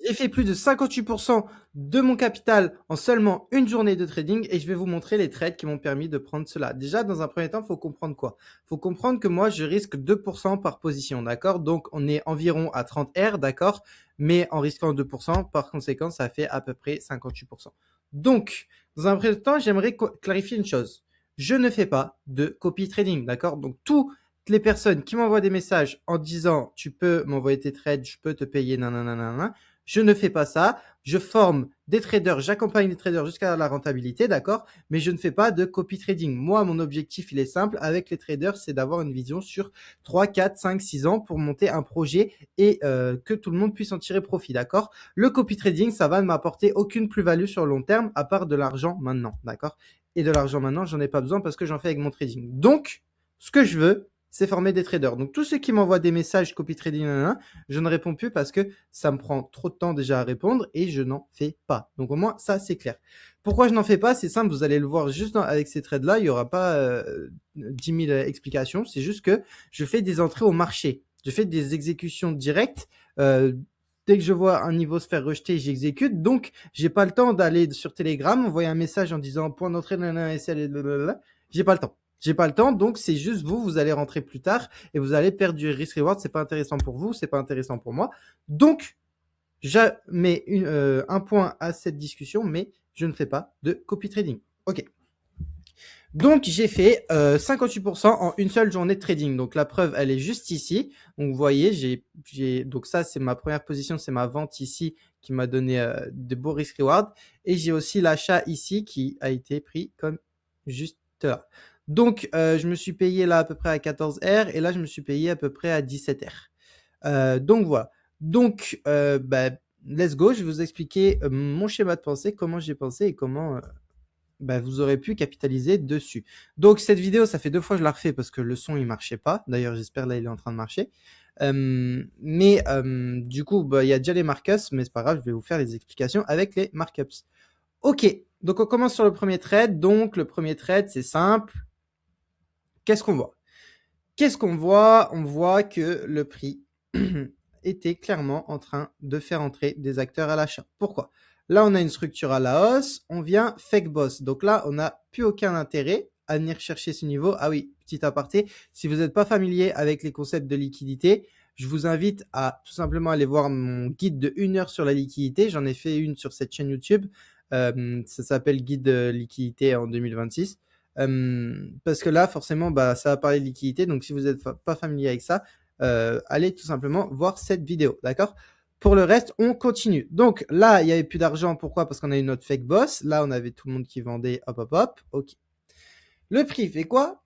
J'ai fait plus de 58% de mon capital en seulement une journée de trading et je vais vous montrer les trades qui m'ont permis de prendre cela. Déjà, dans un premier temps, il faut comprendre quoi? Il faut comprendre que moi, je risque 2% par position, d'accord? Donc, on est environ à 30 R, d'accord? Mais en risquant 2%, par conséquent, ça fait à peu près 58%. Donc, dans un premier temps, j'aimerais clarifier une chose. Je ne fais pas de copy trading, d'accord? Donc, toutes les personnes qui m'envoient des messages en disant tu peux m'envoyer tes trades, je peux te payer, nanana, je ne fais pas ça. Je forme des traders, j'accompagne des traders jusqu'à la rentabilité, d'accord? Mais je ne fais pas de copy trading. Moi, mon objectif, il est simple avec les traders, c'est d'avoir une vision sur 3, 4, 5, 6 ans pour monter un projet et que tout le monde puisse en tirer profit, d'accord? Le copy trading, ça va ne m'apporter aucune plus-value sur le long terme à part de l'argent maintenant, d'accord? Et de l'argent maintenant, j'en ai pas besoin parce que j'en fais avec mon trading. Donc, ce que je veux, c'est former des traders. Donc, tous ceux qui m'envoient des messages copy trading, je ne réponds plus parce que ça me prend trop de temps déjà à répondre et je n'en fais pas. Donc, au moins, ça, c'est clair. Pourquoi je n'en fais pas? C'est simple, vous allez le voir juste avec ces trades-là. Il n'y aura pas 10 000 explications. C'est juste que je fais des entrées au marché. Je fais des exécutions directes. Dès que je vois un niveau se faire rejeter, j'exécute. Donc, j'ai pas le temps d'aller sur Telegram, envoyer un message en disant point d'entrée, j'ai pas le temps. J'ai pas le temps, donc c'est juste vous allez rentrer plus tard et vous allez perdre du risk reward. C'est pas intéressant pour vous, c'est pas intéressant pour moi. Donc, je mets un point à cette discussion, mais je ne fais pas de copy trading. Ok. Donc, j'ai fait 58% en une seule journée de trading. Donc, la preuve, elle est juste ici. Donc, vous voyez, donc ça, c'est ma première position, c'est ma vente ici qui m'a donné de beaux risk reward. Et j'ai aussi l'achat ici qui a été pris comme juste là. Donc, je me suis payé là à peu près à 14 R et là, je me suis payé à peu près à 17 R. Donc, voilà. Donc, let's go. Je vais vous expliquer mon schéma de pensée, comment j'ai pensé et comment vous aurez pu capitaliser dessus. Donc, cette vidéo, ça fait 2 fois que je la refais parce que le son, il marchait pas. D'ailleurs, j'espère là, il est en train de marcher. Du coup, il y a déjà les markups, mais c'est pas grave, je vais vous faire les explications avec les markups. Ok, donc on commence sur le premier trade. Donc, le premier trade, c'est simple. Qu'est-ce qu'on voit? Qu'est-ce qu'on voit? On voit que le prix était clairement en train de faire entrer des acteurs à l'achat. Pourquoi? Là, on a une structure à la hausse, on vient fake boss. Donc là, on n'a plus aucun intérêt à venir chercher ce niveau. Ah oui, petit aparté, si vous n'êtes pas familier avec les concepts de liquidité, je vous invite à tout simplement aller voir mon guide de 1 heure sur la liquidité. J'en ai fait une sur cette chaîne YouTube. Ça s'appelle Guide de liquidité en 2026. Parce que là, forcément, ça va parler de liquidité. Donc, si vous n'êtes pas familier avec ça, allez tout simplement voir cette vidéo. D'accord? Pour le reste, on continue. Donc là, il n'y avait plus d'argent. Pourquoi? Parce qu'on a eu notre fake boss. Là, on avait tout le monde qui vendait. Hop, hop, hop. OK. Le prix fait quoi?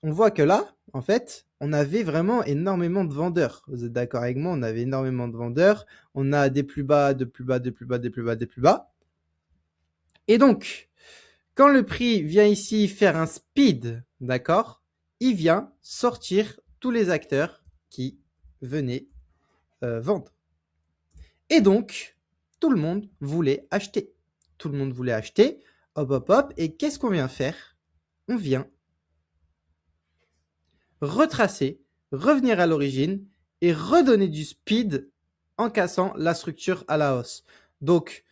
On voit que là, en fait, on avait vraiment énormément de vendeurs. Vous êtes d'accord avec moi? On avait énormément de vendeurs. On a des plus bas, de plus bas, des plus bas, des plus bas, des plus bas. Et donc, quand le prix vient ici faire un speed, d'accord, il vient sortir tous les acteurs qui venaient vendre. Et donc, tout le monde voulait acheter. Tout le monde voulait acheter. Hop, hop, hop. Et qu'est-ce qu'on vient faire? On vient retracer, revenir à l'origine et redonner du speed en cassant la structure à la hausse. Donc,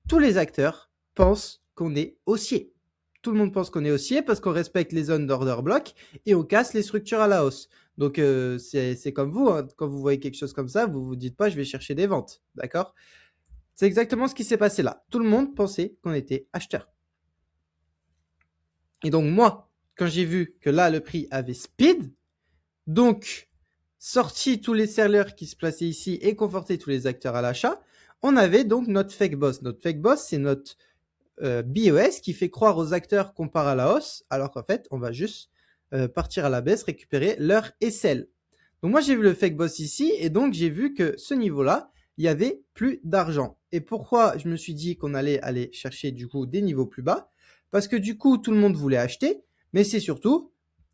tous les acteurs pensent qu'on est haussier. Tout le monde pense qu'on est haussier parce qu'on respecte les zones d'order block et on casse les structures à la hausse. Donc, c'est comme vous, hein. Quand vous voyez quelque chose comme ça, vous vous dites pas je vais chercher des ventes. D'accord? C'est exactement ce qui s'est passé là. Tout le monde pensait qu'on était acheteur. Et donc, moi, quand j'ai vu que là, le prix avait speed, donc sorti tous les sellers qui se plaçaient ici et conforté tous les acteurs à l'achat, on avait donc notre fake boss. Notre fake boss, c'est notre BOS qui fait croire aux acteurs qu'on part à la hausse, alors qu'en fait, on va juste partir à la baisse, récupérer leur SL. Donc moi, j'ai vu le fake boss ici, et donc j'ai vu que ce niveau-là, il y avait plus d'argent. Et pourquoi je me suis dit qu'on allait aller chercher du coup des niveaux plus bas? Parce que du coup, tout le monde voulait acheter, mais c'est surtout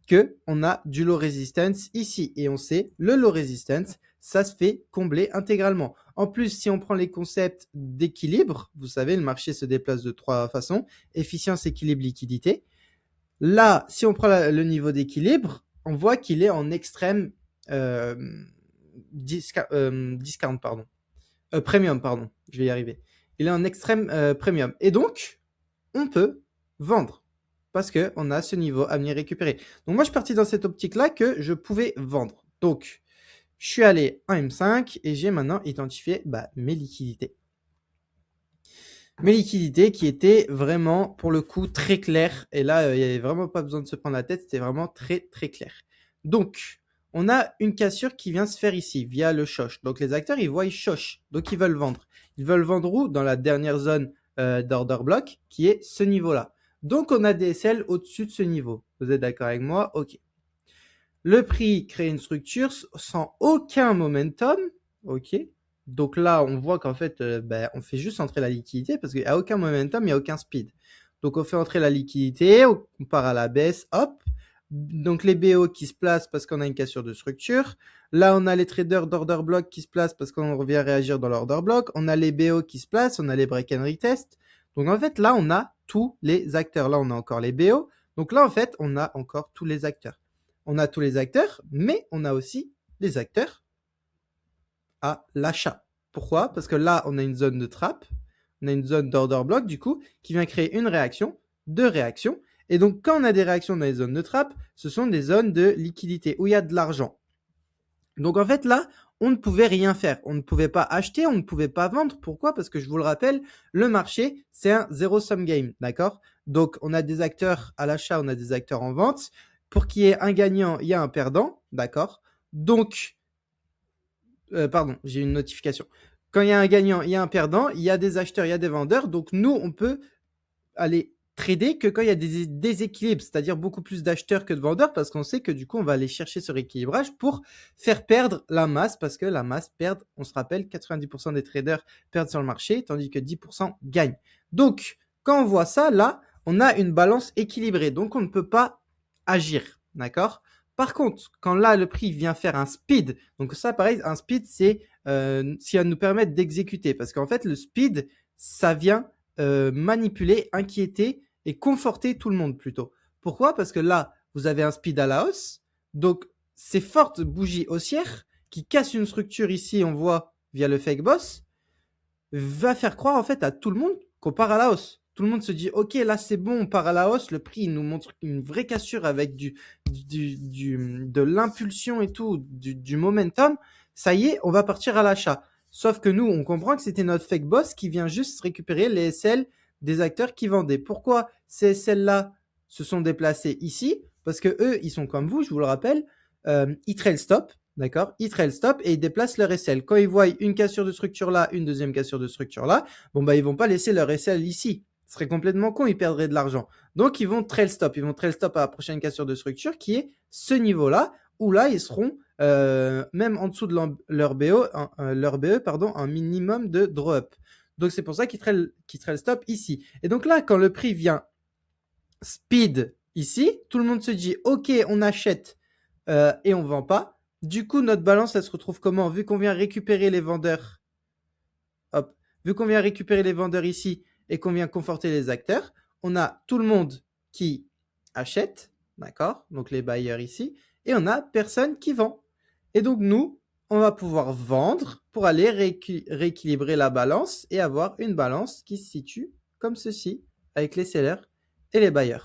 que on a du low resistance ici. Et on sait, le low resistance, ça se fait combler intégralement. En plus, si on prend les concepts d'équilibre, vous savez, le marché se déplace de 3 façons: efficience, équilibre, liquidité. Là, si on prend le niveau d'équilibre, on voit qu'il est en extrême discount, pardon. Premium, pardon, je vais y arriver. Il est en extrême premium. Et donc, on peut vendre parce qu'on a ce niveau à venir récupérer. Donc moi, je suis parti dans cette optique-là que je pouvais vendre. Donc, je suis allé en M5 et j'ai maintenant identifié mes liquidités. Mes liquidités qui étaient vraiment, pour le coup, très claires. Et là, il n'y avait vraiment pas besoin de se prendre la tête. C'était vraiment très, très clair. Donc, on a une cassure qui vient se faire ici, via le shosh. Donc, les acteurs, ils voient shosh. Donc, ils veulent vendre. Ils veulent vendre où? Dans la dernière zone d'order block, qui est ce niveau-là. Donc, on a des SL au-dessus de ce niveau. Vous êtes d'accord avec moi? OK. Le prix crée une structure sans aucun momentum. OK. Donc là, on voit qu'en fait, on fait juste entrer la liquidité parce qu'il n'y a aucun momentum, il n'y a aucun speed. Donc on fait entrer la liquidité, on part à la baisse, hop. Donc les BO qui se placent parce qu'on a une cassure de structure. Là, on a les traders d'order block qui se placent parce qu'on revient réagir dans l'order block. On a les BO qui se placent, on a les break and retest. Donc en fait, là, on a tous les acteurs. Là, on a encore les BO. Donc là, en fait, on a encore tous les acteurs. On a tous les acteurs, mais on a aussi les acteurs à l'achat. Pourquoi? Parce que là, on a une zone de trap, on a une zone d'order block, du coup, qui vient créer une réaction, deux réactions. Et donc, quand on a des réactions dans les zones de trap, ce sont des zones de liquidité où il y a de l'argent. Donc, en fait, là, on ne pouvait rien faire. On ne pouvait pas acheter, on ne pouvait pas vendre. Pourquoi? Parce que je vous le rappelle, le marché, c'est un zero-sum game, d'accord? Donc, on a des acteurs à l'achat, on a des acteurs en vente. Pour qu'il y ait un gagnant, il y a un perdant, d'accord? Donc, pardon, j'ai une notification. Quand il y a un gagnant, il y a un perdant, il y a des acheteurs, il y a des vendeurs. Donc, nous, on peut aller trader que quand il y a des déséquilibres, c'est-à-dire beaucoup plus d'acheteurs que de vendeurs, parce qu'on sait que du coup, on va aller chercher ce rééquilibrage pour faire perdre la masse, parce que la masse perd, on se rappelle, 90% des traders perdent sur le marché, tandis que 10% gagnent. Donc, quand on voit ça, là, on a une balance équilibrée, donc on ne peut pas agir, d'accord? Par contre, quand là, le prix vient faire un speed, donc ça, pareil, un speed, c'est ce qui va nous permettre d'exécuter, parce qu'en fait, le speed, ça vient manipuler, inquiéter et conforter tout le monde plutôt. Pourquoi? Parce que là, vous avez un speed à la hausse, donc ces fortes bougies haussières qui cassent une structure ici, on voit via le fake boss, va faire croire en fait à tout le monde qu'on part à la hausse. Tout le monde se dit, ok, là c'est bon, on part à la hausse, le prix il nous montre une vraie cassure avec de l'impulsion et tout, du momentum, ça y est, on va partir à l'achat. Sauf que nous, on comprend que c'était notre fake boss qui vient juste récupérer les SL des acteurs qui vendaient. Pourquoi ces SL-là se sont déplacés ici? Parce que eux, ils sont comme vous, je vous le rappelle, ils trail stop, d'accord? Ils trail stop et ils déplacent leur SL. Quand ils voient une cassure de structure là, une deuxième cassure de structure là, bon ils vont pas laisser leur SL ici. Ce serait complètement con, ils perdraient de l'argent. Donc ils vont trail stop, ils vont trail stop à la prochaine cassure de structure qui est ce niveau-là, où là ils seront même en dessous de leur BE, pardon, un minimum de draw-up. Donc c'est pour ça qu'ils trail stop ici. Et donc là, quand le prix vient speed ici, tout le monde se dit ok, on achète et on vend pas. Du coup, notre balance, elle se retrouve comment? Vu qu'on vient récupérer les vendeurs, hop, vu qu'on vient récupérer les vendeurs ici et qu'on vient conforter les acteurs, on a tout le monde qui achète, d'accord? Donc les buyers ici, et on a personne qui vend. Et donc nous, on va pouvoir vendre pour aller rééquilibrer la balance et avoir une balance qui se situe comme ceci, avec les sellers et les buyers.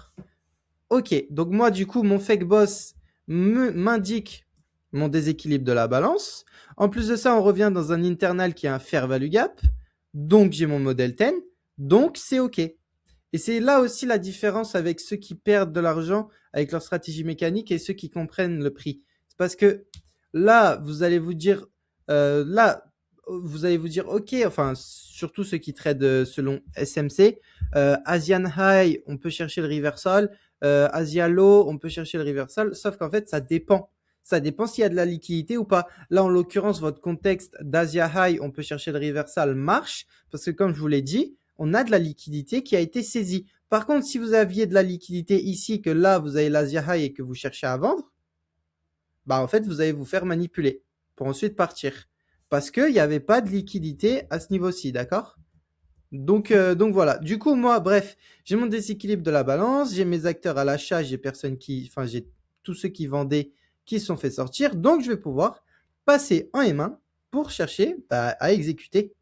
Ok, donc moi du coup, mon fake boss m'indique mon déséquilibre de la balance. En plus de ça, on revient dans un internal qui a un fair value gap. Donc j'ai mon modèle 10. Donc c'est ok. Et c'est là aussi la différence avec ceux qui perdent de l'argent avec leur stratégie mécanique et ceux qui comprennent le prix. C'est parce que là, vous allez vous dire, ok, enfin, surtout ceux qui tradent selon SMC, Asian High, on peut chercher le reversal, Asia Low, on peut chercher le reversal, sauf qu'en fait, ça dépend. Ça dépend s'il y a de la liquidité ou pas. Là, en l'occurrence, votre contexte d'Asia High, on peut chercher le reversal marche, parce que comme je vous l'ai dit, on a de la liquidité qui a été saisie. Par contre, si vous aviez de la liquidité ici, que là, vous avez l'Asia High et que vous cherchez à vendre, en fait, vous allez vous faire manipuler pour ensuite partir. Parce qu'il n'y avait pas de liquidité à ce niveau-ci, d'accord? Donc voilà. Du coup, moi, bref, j'ai mon déséquilibre de la balance, j'ai mes acteurs à l'achat, j'ai tous ceux qui vendaient qui se sont fait sortir. Donc, je vais pouvoir passer en M1 pour chercher à exécuter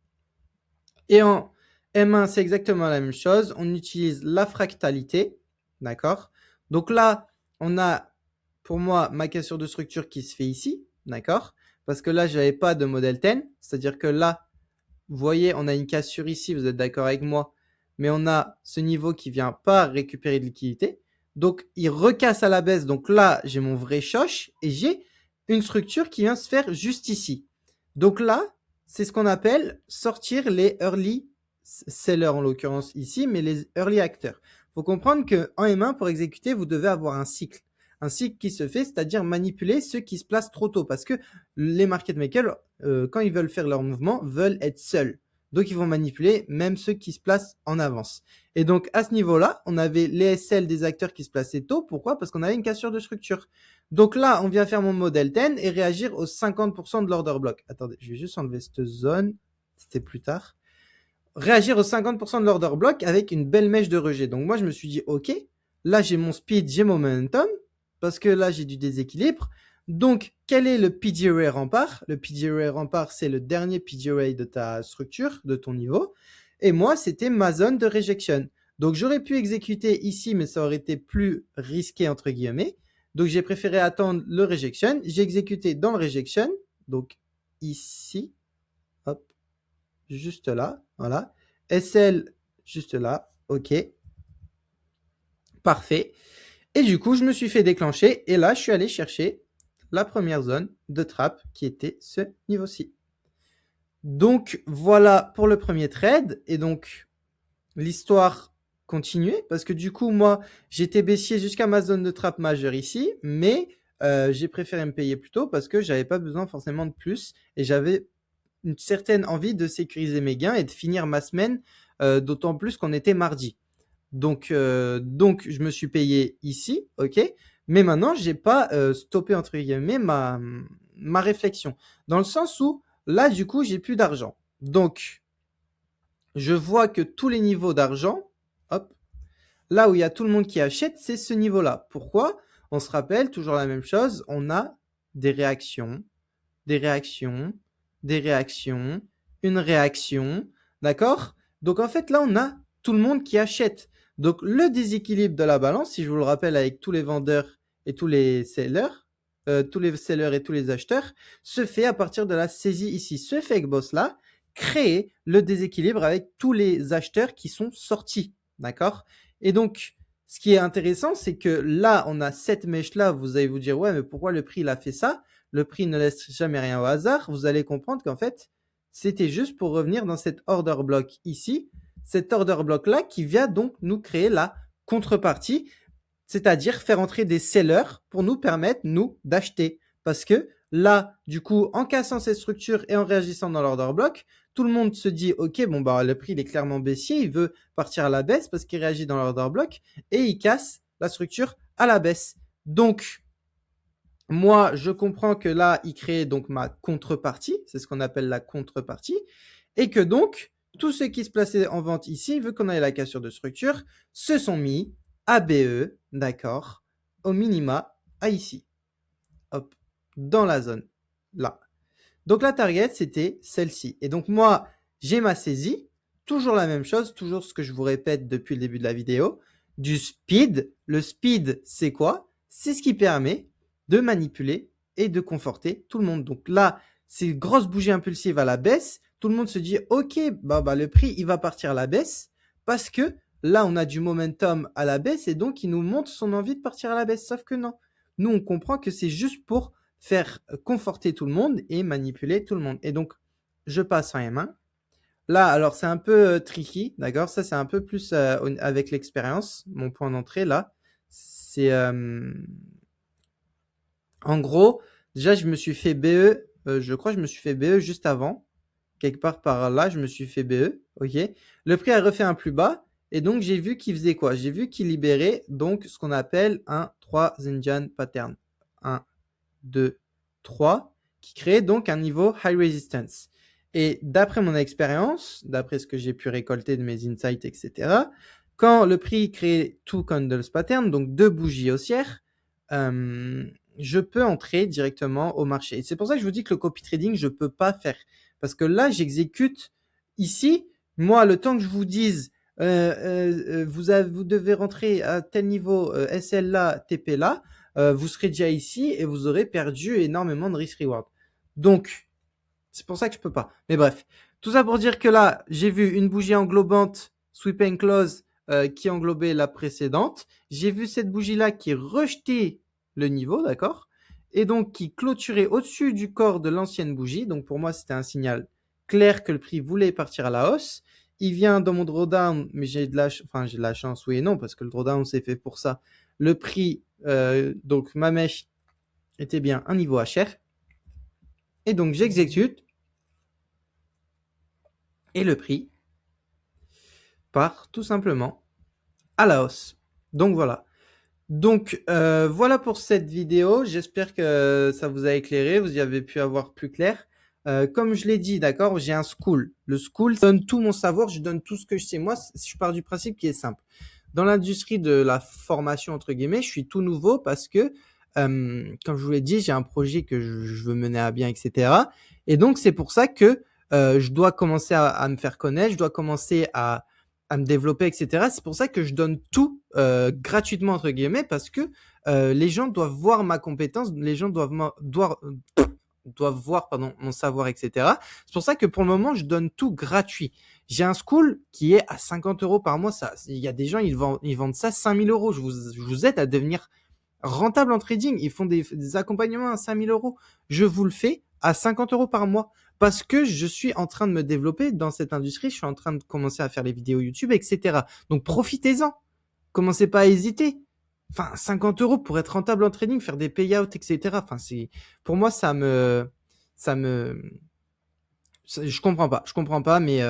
Et en M1, c'est exactement la même chose. On utilise la fractalité, d'accord? Donc là, on a, pour moi, ma cassure de structure qui se fait ici, d'accord? Parce que là, je n'avais pas de modèle 10, c'est-à-dire que là, vous voyez, on a une cassure ici, vous êtes d'accord avec moi, mais on a ce niveau qui vient pas récupérer de liquidité. Donc, il recasse à la baisse. Donc là, j'ai mon vrai choche et j'ai une structure qui vient se faire juste ici. Donc là, c'est ce qu'on appelle sortir les early sellers en l'occurrence ici, mais les early actors. Il faut comprendre qu'en M1, pour exécuter, vous devez avoir un cycle. Un cycle qui se fait, c'est-à-dire manipuler ceux qui se placent trop tôt. Parce que les market makers, quand ils veulent faire leur mouvement, veulent être seuls. Donc, ils vont manipuler même ceux qui se placent en avance. Et donc, à ce niveau-là, on avait les SL des acteurs qui se plaçaient tôt. Pourquoi? Parce qu'on avait une cassure de structure. Donc là, on vient faire mon modèle 10 et réagir aux 50% de l'order block. Attendez, je vais juste enlever cette zone. C'était plus tard. Réagir aux 50% de l'order block avec une belle mèche de rejet. Donc moi, je me suis dit, OK, là, j'ai mon speed, j'ai mon momentum, parce que là, j'ai du déséquilibre. Donc, quel est le PGRA rempart? Le PGRA rempart, c'est le dernier PGRA de ta structure, de ton niveau. Et moi, c'était ma zone de rejection. Donc, j'aurais pu exécuter ici, mais ça aurait été plus risqué, entre guillemets. Donc, j'ai préféré attendre le rejection. J'ai exécuté dans le rejection, donc ici, hop, juste là, voilà. SL, juste là, ok, parfait. Et du coup, je me suis fait déclencher et là, je suis allé chercher la première zone de trap qui était ce niveau-ci. Donc, voilà pour le premier trade. Et donc, l'histoire continuait parce que du coup, moi, j'étais baissier jusqu'à ma zone de trap majeure ici, mais j'ai préféré me payer plus tôt parce que j'avais pas besoin forcément de plus et j'avais une certaine envie de sécuriser mes gains et de finir ma semaine, d'autant plus qu'on était mardi. Donc, je me suis payé ici, ok. Mais maintenant, j'ai pas stoppé entre guillemets ma réflexion, dans le sens où là, du coup, j'ai plus d'argent. Donc, je vois que tous les niveaux d'argent, hop, là où il y a tout le monde qui achète, c'est ce niveau-là. Pourquoi? On se rappelle toujours la même chose. On a des réactions, des réactions, des réactions, une réaction, d'accord? Donc en fait là on a tout le monde qui achète. Donc le déséquilibre de la balance, si je vous le rappelle avec tous les vendeurs et tous les sellers et tous les acheteurs, se fait à partir de la saisie ici. Ce fake boss là crée le déséquilibre avec tous les acheteurs qui sont sortis, d'accord? Et donc ce qui est intéressant, c'est que là, on a cette mèche-là. Vous allez vous dire, ouais, mais pourquoi le prix il a fait ça? Le prix ne laisse jamais rien au hasard. Vous allez comprendre qu'en fait, c'était juste pour revenir dans cet order block ici. Cet order block-là qui vient donc nous créer la contrepartie, c'est-à-dire faire entrer des sellers pour nous permettre, nous, d'acheter. Parce que là, du coup, en cassant cette structure et en réagissant dans l'order block, tout le monde se dit, OK, bon, bah, le prix, il est clairement baissier, il veut partir à la baisse parce qu'il réagit dans l'order block et il casse la structure à la baisse. Donc, moi, je comprends que là, il crée donc ma contrepartie, c'est ce qu'on appelle la contrepartie, et que donc, tous ceux qui se plaçaient en vente ici, vu qu'on avait la cassure de structure, se sont mis à BE, d'accord, au minima, à ici, hop, dans la zone, là. Donc la target, c'était celle-ci. Et donc moi, j'ai ma saisie, toujours la même chose, toujours ce que je vous répète depuis le début de la vidéo, du speed. Le speed, c'est quoi? C'est ce qui permet de manipuler et de conforter tout le monde. Donc là, c'est une grosse bougie impulsive à la baisse. Tout le monde se dit, OK, bah, le prix, il va partir à la baisse parce que là, on a du momentum à la baisse et donc il nous montre son envie de partir à la baisse. Sauf que non. Nous, on comprend que c'est juste pour faire conforter tout le monde et manipuler tout le monde. Et donc, je passe en M1. Là, alors c'est un peu tricky, d'accord? Ça, c'est un peu plus avec l'expérience. Mon point d'entrée, là, c'est... en gros, déjà, je me suis fait BE, je crois que je me suis fait BE juste avant. Quelque part par là, je me suis fait BE, ok? Le prix a refait un plus bas, et donc j'ai vu qu'il faisait quoi? J'ai vu qu'il libérait donc ce qu'on appelle un 3 Zenjan pattern. 1, 2, 3, qui crée donc un niveau high resistance. Et d'après mon expérience, d'après ce que j'ai pu récolter de mes insights, etc., quand le prix crée two candles pattern, donc deux bougies haussières, je peux entrer directement au marché. Et c'est pour ça que je vous dis que le copy trading, je peux pas faire. Parce que là, j'exécute ici, Moi, le temps que je vous dise, vous devez rentrer à tel niveau, SL là, TP là, vous serez déjà ici et vous aurez perdu énormément de risk-reward. Donc, c'est pour ça que je peux pas. Mais bref, tout ça pour dire que là, j'ai vu une bougie englobante, sweep and close, qui englobait la précédente. J'ai vu cette bougie-là qui rejetait le niveau, d'accord? Et donc qui clôturait au-dessus du corps de l'ancienne bougie. Donc pour moi, c'était un signal clair que le prix voulait partir à la hausse. Il vient dans mon drawdown, mais j'ai de la chance, oui et non, parce que le drawdown c'est fait pour ça. Le prix, donc ma mèche était bien un niveau HR. Et donc j'exécute. Et le prix part tout simplement à la hausse. Donc voilà. Donc voilà pour cette vidéo. J'espère que ça vous a éclairé, vous y avez pu avoir plus clair. Comme je l'ai dit, d'accord, j'ai un school. Le school, je donne tout mon savoir, je donne tout ce que je sais. Moi, je pars du principe qui est simple. Dans l'industrie de la formation, entre guillemets, je suis tout nouveau parce que, comme je vous l'ai dit, j'ai un projet que je veux mener à bien, etc. Et donc, c'est pour ça que je dois commencer à me faire connaître, je dois commencer à me développer, etc. C'est pour ça que je donne tout gratuitement, entre guillemets, parce que les gens doivent voir ma compétence, les gens doivent voir mon savoir, etc. C'est pour ça que pour le moment, je donne tout gratuit. J'ai un school qui est à 50 € par mois. Il y a des gens, ils vendent ça 5 000 €. Je vous aide à devenir rentable en trading. Ils font des accompagnements à 5 000 €. Je vous le fais à 50 € par mois parce que je suis en train de me développer dans cette industrie. Je suis en train de commencer à faire les vidéos YouTube, etc. Donc profitez-en. Commencez pas à hésiter. Enfin, 50 € pour être rentable en trading, faire des payouts, etc. Enfin, pour moi, je comprends pas, mais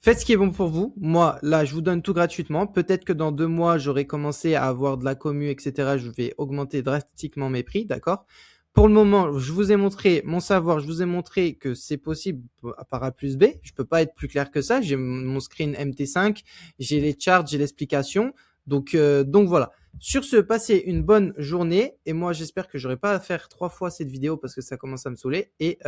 faites ce qui est bon pour vous. Moi, là, je vous donne tout gratuitement. Peut-être que dans 2 mois, j'aurai commencé à avoir de la commu, etc. Je vais augmenter drastiquement mes prix, d'accord? Pour le moment, je vous ai montré mon savoir, je vous ai montré que c'est possible par A plus B. Je peux pas être plus clair que ça. J'ai mon screen MT5, j'ai les charts, j'ai l'explication. Donc voilà. Sur ce, passez une bonne journée. Et moi, j'espère que j'aurai pas à faire 3 fois cette vidéo parce que ça commence à me saouler. Et